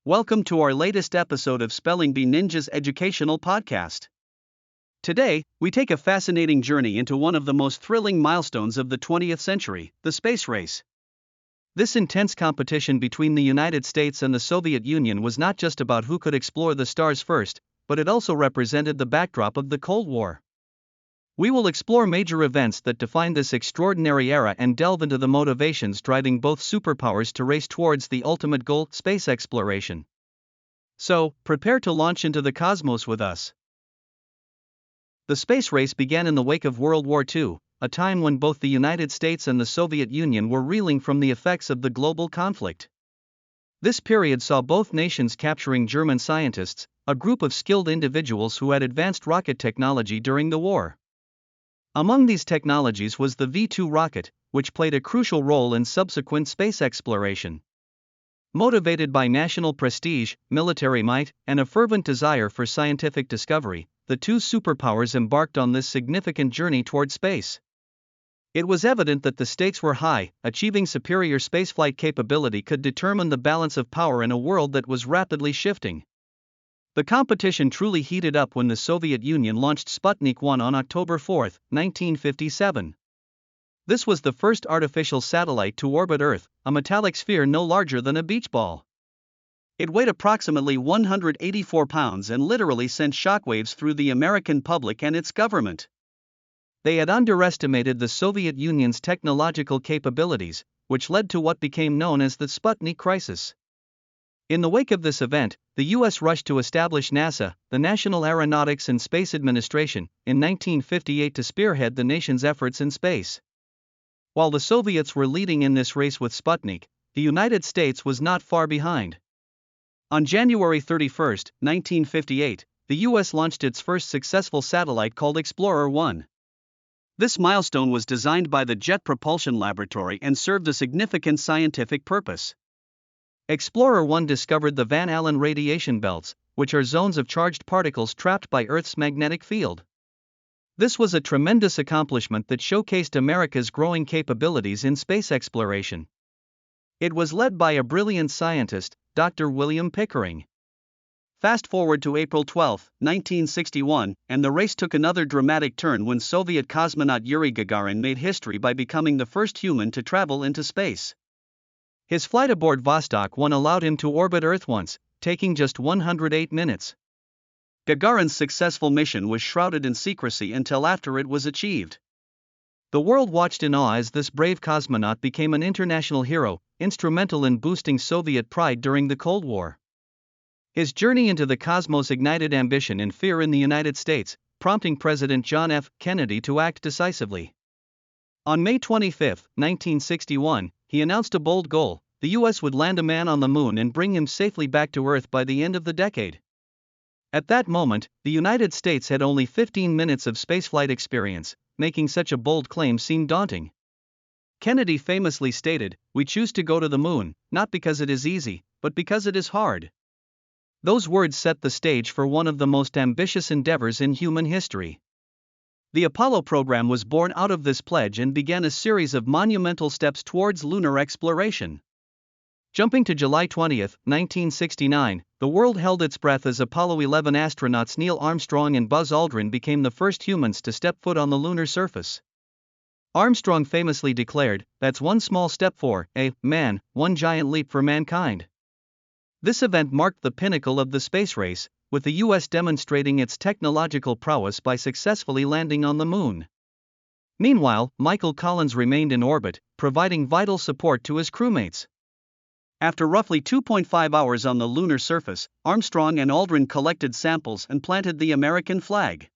Welcome to our latest episode of Spelling Bee Ninja's educational podcast. Today, we take a fascinating journey into one of the most thrilling milestones of the 20th century, the space race. This intense competition between the United States and the Soviet Union was not just about who could explore the stars first, but it also represented the backdrop of the Cold War. We will explore major events that define this extraordinary era and delve into the motivations driving both superpowers to race towards the ultimate goal, space exploration. So, prepare to launch into the cosmos with us. The space race began in the wake of World War II, a time when both the United States and the Soviet Union were reeling from the effects of the global conflict. This period saw both nations capturing German scientists, a group of skilled individuals who had advanced rocket technology during the war. Among these technologies was the V-2 rocket, which played a crucial role in subsequent space exploration. Motivated by national prestige, military might, and a fervent desire for scientific discovery, the two superpowers embarked on this significant journey toward space. It was evident that the stakes were high. Achieving superior spaceflight capability could determine the balance of power in a world that was rapidly shifting. The competition truly heated up when the Soviet Union launched Sputnik 1 on October 4, 1957. This was the first artificial satellite to orbit Earth, a metallic sphere no larger than a beach ball. It weighed approximately 184 pounds and literally sent shockwaves through the American public and its government. They had underestimated the Soviet Union's technological capabilities, which led to what became known as the Sputnik crisis. In the wake of this event, the U.S. rushed to establish NASA, the National Aeronautics and Space Administration, in 1958 to spearhead the nation's efforts in space. While the Soviets were leading in this race with Sputnik, the United States was not far behind. On January 31, 1958, the U.S. launched its first successful satellite called Explorer 1. This milestone was designed by the Jet Propulsion Laboratory and served a significant scientific purpose. Explorer 1 discovered the Van Allen radiation belts, which are zones of charged particles trapped by Earth's magnetic field. This was a tremendous accomplishment that showcased America's growing capabilities in space exploration. It was led by a brilliant scientist, Dr. William Pickering. Fast forward to April 12, 1961, and the race took another dramatic turn when Soviet cosmonaut Yuri Gagarin made history by becoming the first human to travel into space. His flight aboard Vostok 1 allowed him to orbit Earth once, taking just 108 minutes. Gagarin's successful mission was shrouded in secrecy until after it was achieved. The world watched in awe as this brave cosmonaut became an international hero, instrumental in boosting Soviet pride during the Cold War. His journey into the cosmos ignited ambition and fear in the United States, prompting President John F. Kennedy to act decisively. On May 25, 1961, he announced a bold goal: the U.S. would land a man on the moon and bring him safely back to Earth by the end of the decade. At that moment, the United States had only 15 minutes of spaceflight experience, making such a bold claim seem daunting. Kennedy famously stated, "We choose to go to the moon, not because it is easy, but because it is hard." Those words set the stage for one of the most ambitious endeavors in human history. The Apollo program was born out of this pledge and began a series of monumental steps towards lunar exploration. Jumping to July 20, 1969, the world held its breath as Apollo 11 astronauts Neil Armstrong and Buzz Aldrin became the first humans to step foot on the lunar surface. Armstrong famously declared, "That's one small step for man, one giant leap for mankind." This event marked the pinnacle of the space race, with the U.S. demonstrating its technological prowess by successfully landing on the moon. Meanwhile, Michael Collins remained in orbit, providing vital support to his crewmates. After roughly 2.5 hours on the lunar surface, Armstrong and Aldrin collected samples and planted the American flag.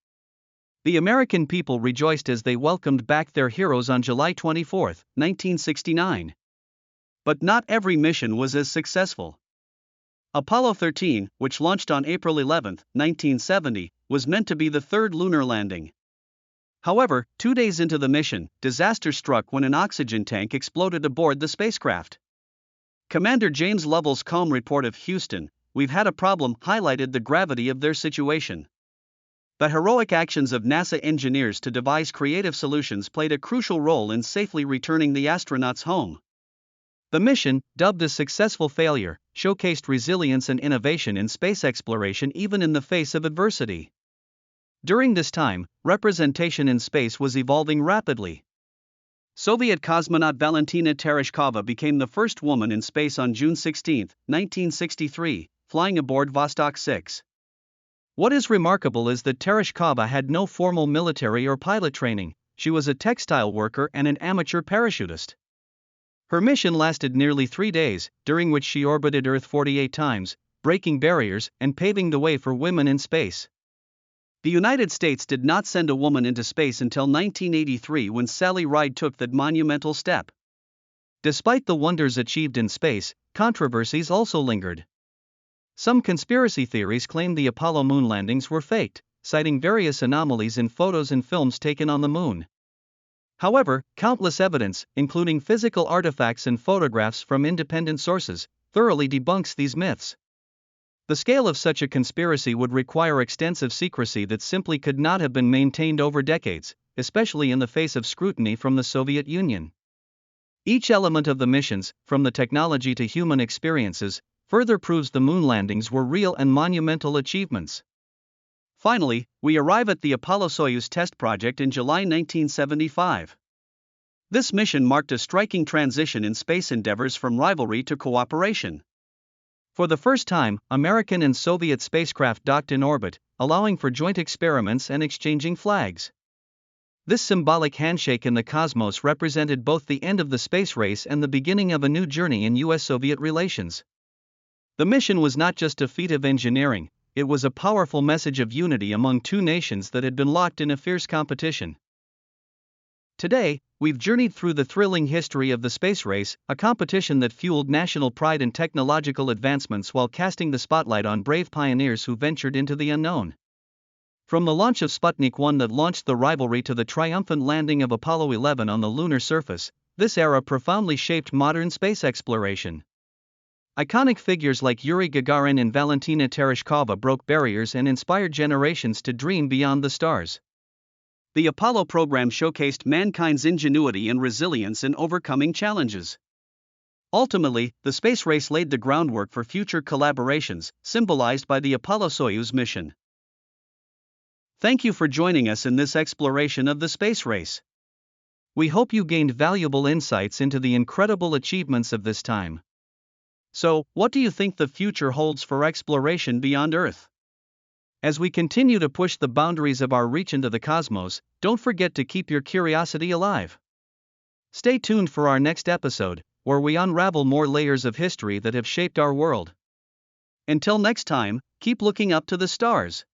The American people rejoiced as they welcomed back their heroes on July 24, 1969. But not every mission was as successful. Apollo 13, which launched on April 11, 1970, was meant to be the third lunar landing. However, 2 days into the mission, disaster struck when an oxygen tank exploded aboard the spacecraft. Commander James Lovell's calm report of "Houston, we've had a problem," highlighted the gravity of their situation. The heroic actions of NASA engineers to devise creative solutions played a crucial role in safely returning the astronauts home. The mission, dubbed a successful failure, showcased resilience and innovation in space exploration even in the face of adversity. During this time, representation in space was evolving rapidly. Soviet cosmonaut Valentina Tereshkova became the first woman in space on June 16, 1963, flying aboard Vostok 6. What is remarkable is that Tereshkova had no formal military or pilot training. She was a textile worker and an amateur parachutist. Her mission lasted nearly 3 days, during which she orbited Earth 48 times, breaking barriers and paving the way for women in space. The United States did not send a woman into space until 1983 when Sally Ride took that monumental step. Despite the wonders achieved in space, controversies also lingered. Some conspiracy theories claimed the Apollo moon landings were faked, citing various anomalies in photos and films taken on the moon. However, countless evidence, including physical artifacts and photographs from independent sources, thoroughly debunks these myths. The scale of such a conspiracy would require extensive secrecy that simply could not have been maintained over decades, especially in the face of scrutiny from the Soviet Union. Each element of the missions, from the technology to human experiences, further proves the moon landings were real and monumental achievements. Finally, we arrive at the Apollo-Soyuz test project in July 1975. This mission marked a striking transition in space endeavors from rivalry to cooperation. For the first time, American and Soviet spacecraft docked in orbit, allowing for joint experiments and exchanging flags. This symbolic handshake in the cosmos represented both the end of the space race and the beginning of a new journey in US-Soviet relations. The mission was not just a feat of engineering, it was a powerful message of unity among two nations that had been locked in a fierce competition. Today, we've journeyed through the thrilling history of the space race, a competition that fueled national pride and technological advancements while casting the spotlight on brave pioneers who ventured into the unknown. From the launch of Sputnik 1 that launched the rivalry to the triumphant landing of Apollo 11 on the lunar surface, this era profoundly shaped modern space exploration. Iconic figures like Yuri Gagarin and Valentina Tereshkova broke barriers and inspired generations to dream beyond the stars. The Apollo program showcased mankind's ingenuity and resilience in overcoming challenges. Ultimately, the space race laid the groundwork for future collaborations, symbolized by the Apollo-Soyuz mission. Thank you for joining us in this exploration of the space race. We hope you gained valuable insights into the incredible achievements of this time. So, what do you think the future holds for exploration beyond Earth? As we continue to push the boundaries of our reach into the cosmos, don't forget to keep your curiosity alive. Stay tuned for our next episode, where we unravel more layers of history that have shaped our world. Until next time, keep looking up to the stars.